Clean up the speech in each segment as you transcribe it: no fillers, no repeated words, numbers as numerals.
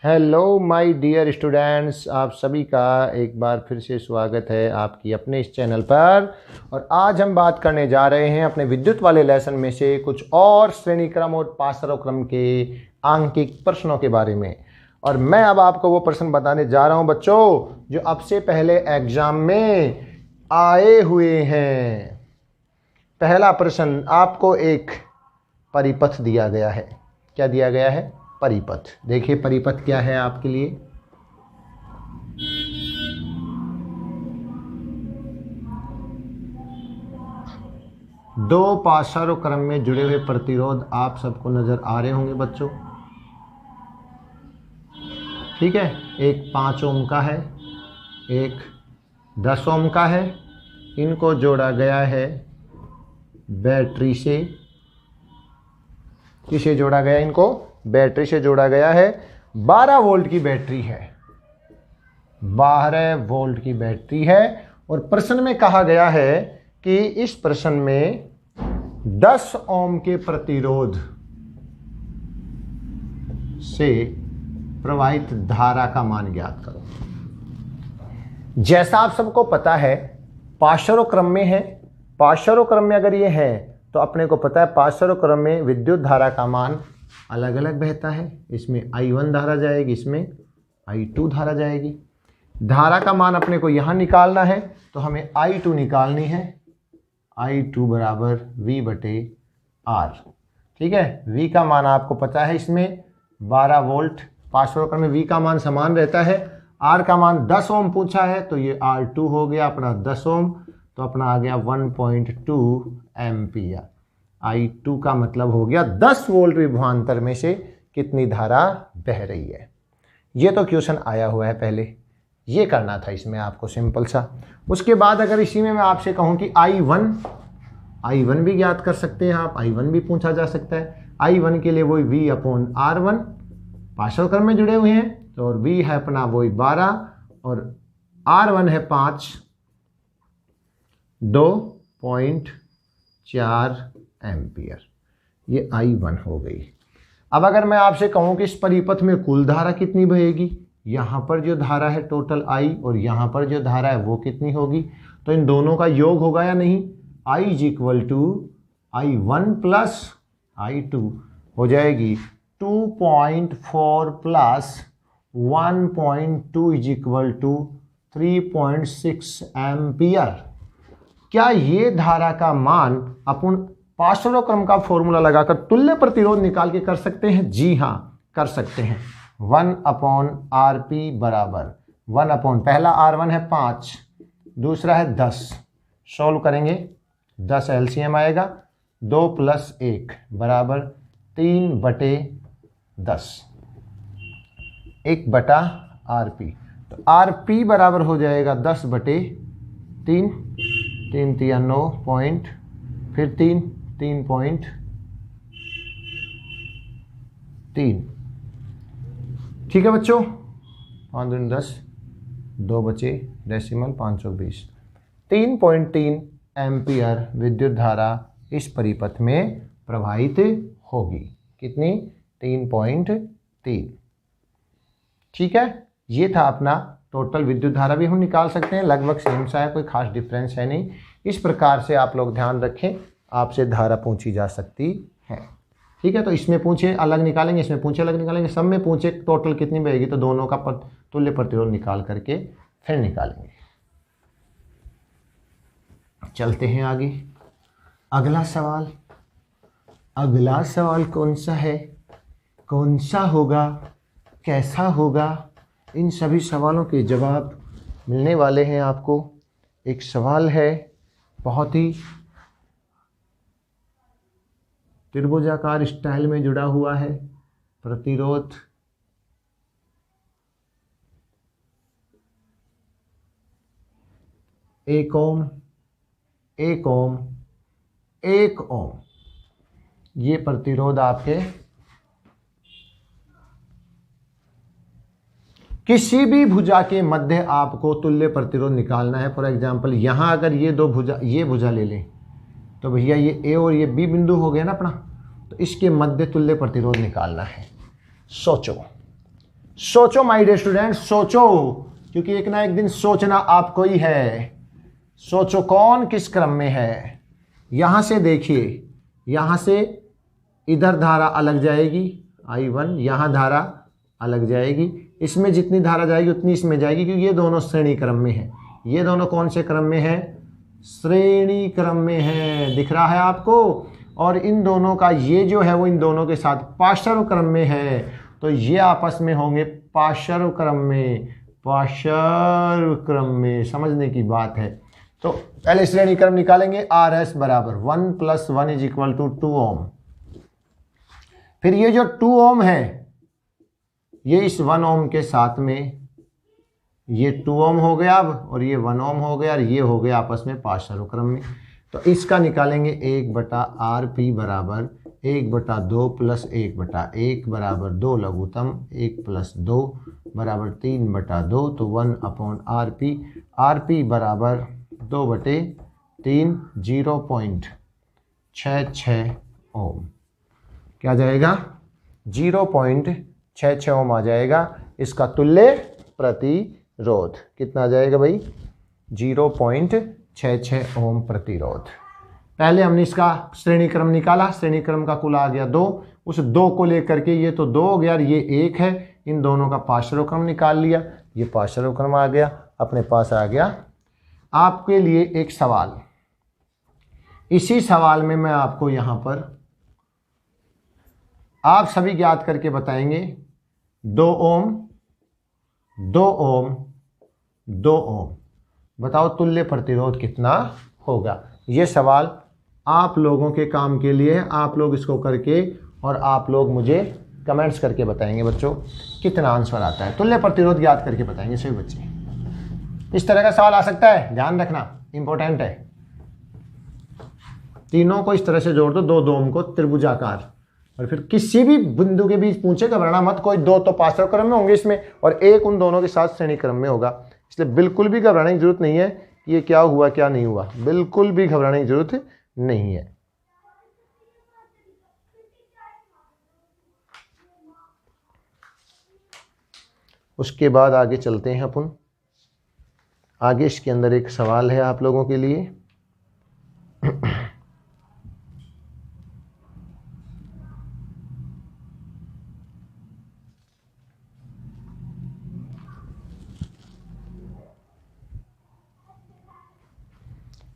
Hello my dear students, आप सभी का एक बार फिर से स्वागत है आपकी अपने इस चैनल पर। और आज हम बात करने जा रहे हैं अपने विद्युत वाले लेसन में से कुछ और श्रेणी क्रम और पाशरों क्रम के आंकिक प्रश्नों के बारे में। और मैं अब आपको वो प्रश्न बताने जा रहा हूं बच्चों, जो अब से पहले एग्जाम में आए हुए हैं। पहला प्रश्न, आपको एक परिपथ दिया गया है। क्या दिया गया है? परिपथ। देखिए परिपथ क्या है आपके लिए। दो पाशरों क्रम में जुड़े हुए प्रतिरोध आप सबको नजर आ रहे होंगे बच्चों। ठीक है, एक 5 ओम का है, एक 10 ओम का है। इनको जोड़ा गया है बैटरी से। किसे जोड़ा गया? इनको बैटरी से जोड़ा गया है। 12 वोल्ट की बैटरी है, 12 वोल्ट की बैटरी है। और प्रश्न में कहा गया है कि इस प्रश्न में 10 ओम के प्रतिरोध से प्रवाहित धारा का मान ज्ञात करो। जैसा आप सबको पता है, पाशरों क्रम में है। पाशरों क्रम में अगर ये है तो अपने को पता है पाशरों क्रम में विद्युत धारा का मान अलग अलग बहता है। इसमें I1 धारा जाएगी, इसमें I2 धारा जाएगी। धारा का मान अपने को यहाँ निकालना है तो हमें I2 निकालनी है। I2 बराबर V/R। ठीक है, V का मान आपको पता है, इसमें 12 वोल्ट। पाशरों क्रम में V का मान समान रहता है। R का मान 10 ओम पूछा है तो ये R2 हो गया अपना 10 ओम, तो अपना आ गया 1.2 एम्पियर। I2 का मतलब हो गया 10 वोल्ट विभवांतर में से कितनी धारा बह रही है। ये तो क्वेश्चन आया हुआ है पहले, ये करना था इसमें आपको सिंपल सा। उसके बाद अगर इसी में मैं आपसे कहूं कि I1 भी ज्ञात कर सकते हैं आप, I1 भी पूछा जा सकता है। I1 के लिए वही V/R1, पाशरों क्रम में जुड़े हुए हैं तो, और V है अपना वही 12 और R1 है 5, 2.4 एम्पियर। ये I1 हो गई। अब अगर मैं आपसे कहूं कि इस परिपथ में कुल धारा कितनी बहेगी, यहां पर जो धारा है टोटल I और यहां पर जो धारा है वो कितनी होगी, तो इन दोनों का योग होगा या नहीं। I = I1 प्लस I2 हो जाएगी 2.4 प्लस 1.2 = 3.6 एम्पियर। क्या ये धारा का मान अपन पाशरों क्रम का फॉर्मूला लगाकर तुल्य प्रतिरोध निकाल के कर सकते हैं? जी हाँ, कर सकते हैं। 1/Rp बराबर 1/, पहला R1 है 5, दूसरा है 10। सॉल्व करेंगे, 10 LCM आएगा, 2 + 1 बराबर 3/10, 1/Rp। तो Rp बराबर हो जाएगा 10/3, 3 3 9 पॉइंट, फिर 3.3। ठीक है बच्चों, 5 दूनी 10, 2 बचे डेसिमल 520। 3.3 एम्पियर विद्युत धारा इस परिपथ में प्रवाहित होगी। कितनी? 3.3। ठीक है, ये था अपना टोटल विद्युत धारा। भी हम निकाल सकते हैं, लगभग सेम सा है, कोई खास डिफरेंस है नहीं। इस प्रकार से आप लोग ध्यान रखें, आपसे धारा पूछी जा सकती है। ठीक है, तो इसमें पूछे अलग निकालेंगे, इसमें पूछे अलग निकालेंगे, सब में पूछे टोटल कितनी बहेगी, तो दोनों का तुल्य प्रतिरोध निकाल करके फिर निकालेंगे। चलते हैं आगे। अगला सवाल कौन सा है, कौन सा होगा, कैसा होगा, इन सभी सवालों के जवाब मिलने वाले हैं आपको। एक सवाल है बहुत ही त्रिभुजाकार स्टाइल में जुड़ा हुआ है। प्रतिरोध एक ओम, 1 ओम, 1 ओम। ये प्रतिरोध आपके किसी भी भुजा के मध्य आपको तुल्य प्रतिरोध निकालना है। फॉर एग्जांपल यहाँ अगर ये दो भुजा, ये भुजा ले लें तो भैया ये ए और ये बी बिंदु हो गया ना अपना, तो इसके मध्य तुल्य प्रतिरोध निकालना है। सोचो सोचो माय डियर स्टूडेंट, सोचो, क्योंकि एक ना एक दिन सोचना आपको ही है। सोचो कौन किस क्रम में है। यहां से देखिए, यहां से इधर धारा अलग जाएगी I1, यहां धारा अलग जाएगी, इसमें जितनी धारा जाएगी उतनी इसमें जाएगी, क्योंकि ये दोनों श्रेणी क्रम में है। ये दोनों कौन से क्रम में है? श्रेणी क्रम में है, दिख रहा है आपको। और इन दोनों का ये जो है वो इन दोनों के साथ पार्श्व क्रम में है, तो ये आपस में होंगे पार्श्व क्रम में, पार्श्व क्रम में, समझने की बात है। तो पहले श्रेणी क्रम निकालेंगे। RS बराबर 1 + 1 = 2 ओम। फिर ये जो 2 ओम है ये इस 1 ओम के साथ में, ये 2 ओम हो गया अब, और ये 1 ओम हो गया, और ये हो गया आपस में पार्श्व क्रम में। तो इसका निकालेंगे 1/RP बराबर 1/2 + 1/1 बराबर 2 लघुत्तम 1 + 2 बराबर 3/2, तो 1/RP। RP बराबर 2/3 0.66 ओम। क्या जाएगा? 0.66 ओम आ जाएगा। इसका तुल्य प्रतिरोध कितना आ जाएगा भाई? 0.66 ओम प्रतिरोध। पहले हमने इसका श्रेणी क्रम निकाला, श्रेणी क्रम का कुल आ गया 2, उस 2 को लेकर के ये तो 2 हो गया और ये 1 है, इन दोनों का पार्श्व क्रम निकाल लिया, ये पार्श्व क्रम आ गया, अपने पास आ गया। आपके लिए एक सवाल, इसी सवाल में मैं आपको यहां पर आप सभी ज्ञात करके बताएंगे 2 ओम 2 ओम 2 ओम, बताओ तुल्य प्रतिरोध कितना होगा। ये सवाल आप लोगों के काम के लिए है, आप लोग इसको करके और आप लोग मुझे कमेंट्स करके बताएंगे बच्चों कितना आंसर आता है। तुल्य प्रतिरोध ज्ञात करके बताएंगे सभी बच्चे। इस तरह का सवाल आ सकता है, ध्यान रखना, इंपॉर्टेंट है। तीनों को इस तरह से जोड़ दो, 2 ओम को त्रिभुजाकार, और फिर किसी भी बिंदु के बीच पूछे घबराना मत, कोई 2 तो पार्श्व क्रम में होंगे इसमें और 1 उन दोनों के साथ श्रेणी क्रम में होगा, इसलिए बिल्कुल भी घबराने की जरूरत नहीं है कि ये क्या हुआ क्या नहीं हुआ, बिल्कुल भी घबराने की जरूरत नहीं है। उसके बाद आगे चलते हैं अपन। आगे इसके अंदर एक सवाल है आप लोगों के लिए।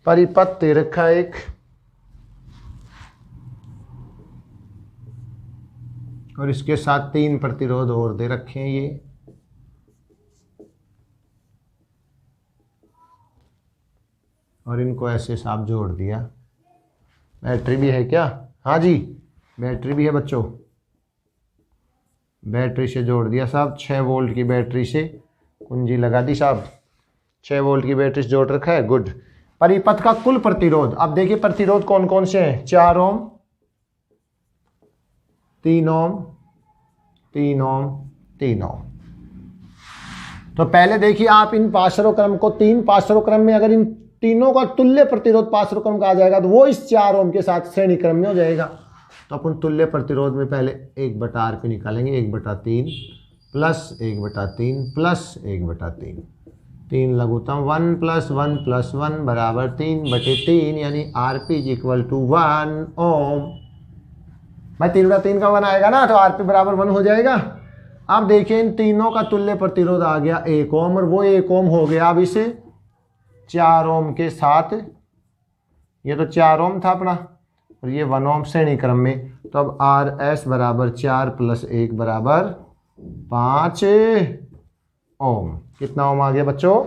परिपथ दे रखा है एक, और इसके साथ 3 प्रतिरोध और दे रखे हैं ये, और इनको ऐसे साफ जोड़ दिया। बैटरी भी है क्या? हाँ जी बैटरी भी है बच्चों, बैटरी से जोड़ दिया साहब, 6 वोल्ट की बैटरी से कुंजी लगा दी साहब, 6 वोल्ट की बैटरी से जोड़ रखा है, गुड। परिपथ का कुल प्रतिरोध, अब देखिए प्रतिरोध कौन कौन से हैं, 4 ओम 3 ओम 3 ओम 3 ओम। तो पहले देखिए आप इन पार्श्व क्रम को, 3 पार्श्व क्रम में अगर इन तीनों का तुल्य प्रतिरोध पार्श्व क्रम का आ जाएगा तो वो इस 4 ओम के साथ श्रेणी क्रम में हो जाएगा। तो अपन तुल्य प्रतिरोध में पहले 1/RP निकालेंगे, 1/3 प्लस 1/3 प्लस 1/3, 3 लघुत्तम 1 + 1 + 1 बराबर 3/3, यानी RP = 1 ओम। भाई 3/3 का 1 आएगा ना, तो RP बराबर 1 हो जाएगा। अब देखिए इन तीनों का तुल्य प्रतिरोध आ गया 1 ओम, और वो 1 ओम हो गया अब इसे 4 ओम के साथ, ये तो 4 ओम था अपना, और ये 1 ओम श्रेणी क्रम में। तो अब RS बराबर 4 + 1 बराबर 5 ओम। कितना ओम आ गया बच्चों?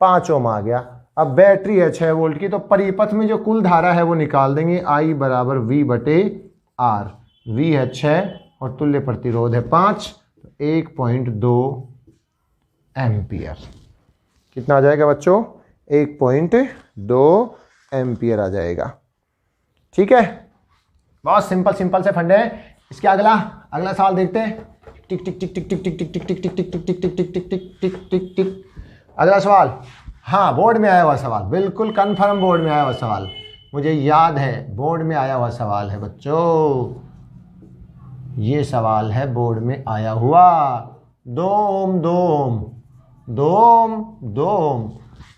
5 ओम आ गया। अब बैटरी है 6 वोल्ट की, तो परिपथ में जो कुल धारा है वो निकाल देंगे, I बराबर V/R, V है 6 और तुल्य प्रतिरोध है 5, 1.2 एम्पियर। कितना आ जाएगा बच्चों? 1.2 एम्पियर आ जाएगा। ठीक है, बहुत सिंपल से फंडे हैं। इसके अगला सवाल देखते हैं। टिक टिक टिक टिक टिक टिक टिक टिक टिक टिक टिक टिक टिक टिक टिक टिक टिक टिक टिक। अगला सवाल, हाँ बोर्ड में आया हुआ सवाल, बिल्कुल कंफर्म बोर्ड में आया हुआ सवाल, मुझे याद है बोर्ड में आया हुआ सवाल है बच्चों, ये सवाल है बोर्ड में आया हुआ। 2 ओम 2 ओम 2 ओम 2 ओम।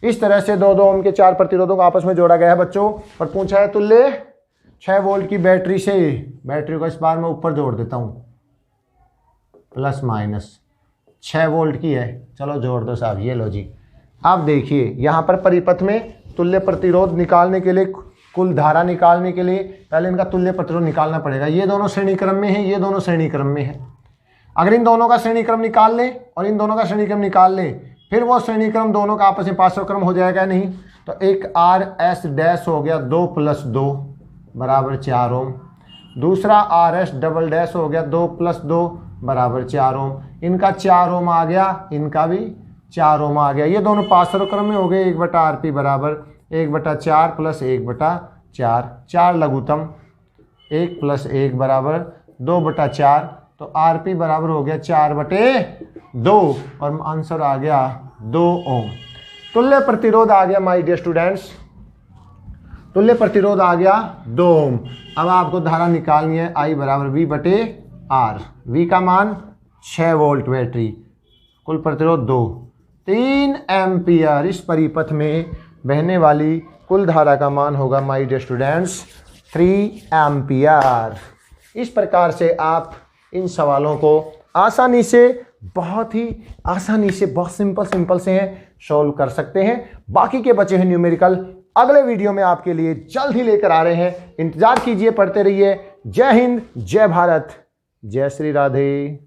इस तरह से 2 ओम के 4 प्रतिरोधों को आपस में जोड़ा गया है बच्चों। और पूछा है तुल्य 6 वोल्ट की बैटरी से, बैटरी को इस बार मैं ऊपर जोड़ देता हूं, प्लस माइनस 6 वोल्ट की है, चलो जोड़ दो साहब, ये लो जी। अब देखिए यहाँ पर परिपथ में तुल्य प्रतिरोध निकालने के लिए, कुल धारा निकालने के लिए पहले इनका तुल्य प्रतिरोध निकालना पड़ेगा। ये दोनों श्रेणी क्रम में है, ये दोनों श्रेणी क्रम में है। अगर इन दोनों का श्रेणी क्रम निकाल ले और इन दोनों का श्रेणी क्रम निकाल ले, फिर वो श्रेणी क्रम दोनों का आपस में पार्श्व क्रम हो जाएगा नहीं। तो एक आर एस डैश हो गया 2 + 2 बराबर 4 ओम, दूसरा आर एस डबल डैश हो गया 2 + 2 बराबर 4 ओम। इनका 4 ओम आ गया, इनका भी 4 ओम आ गया। ये दोनों पार्श्व क्रम में हो गए। 1/RP बराबर 1/4 + 1/4, 4 लघुत्तम, 1 + 1 बराबर 2/4। तो RP बराबर हो गया 4/2 और आंसर आ गया 2 ओम। तुल्य प्रतिरोध आ गया माय डियर स्टूडेंट्स, तुल्य प्रतिरोध आ गया 2 ओम। अब आपको धारा निकालनी है I बराबर V/R। V का मान 6 वोल्ट बैटरी, कुल प्रतिरोध 2, 3 एम्पियर। इस परिपथ में बहने वाली कुल धारा का मान होगा माय डियर स्टूडेंट्स 3 एम्पियर। इस प्रकार से आप इन सवालों को आसानी से, बहुत ही आसानी से, बहुत सिंपल से हैं, सॉल्व कर सकते हैं। बाकी के बचे हुए न्यूमेरिकल अगले वीडियो में आपके लिए जल्द ही लेकर आ रहे हैं। इंतजार कीजिए, पढ़ते रहिए। जय हिंद, जय भारत, जय श्री राधे।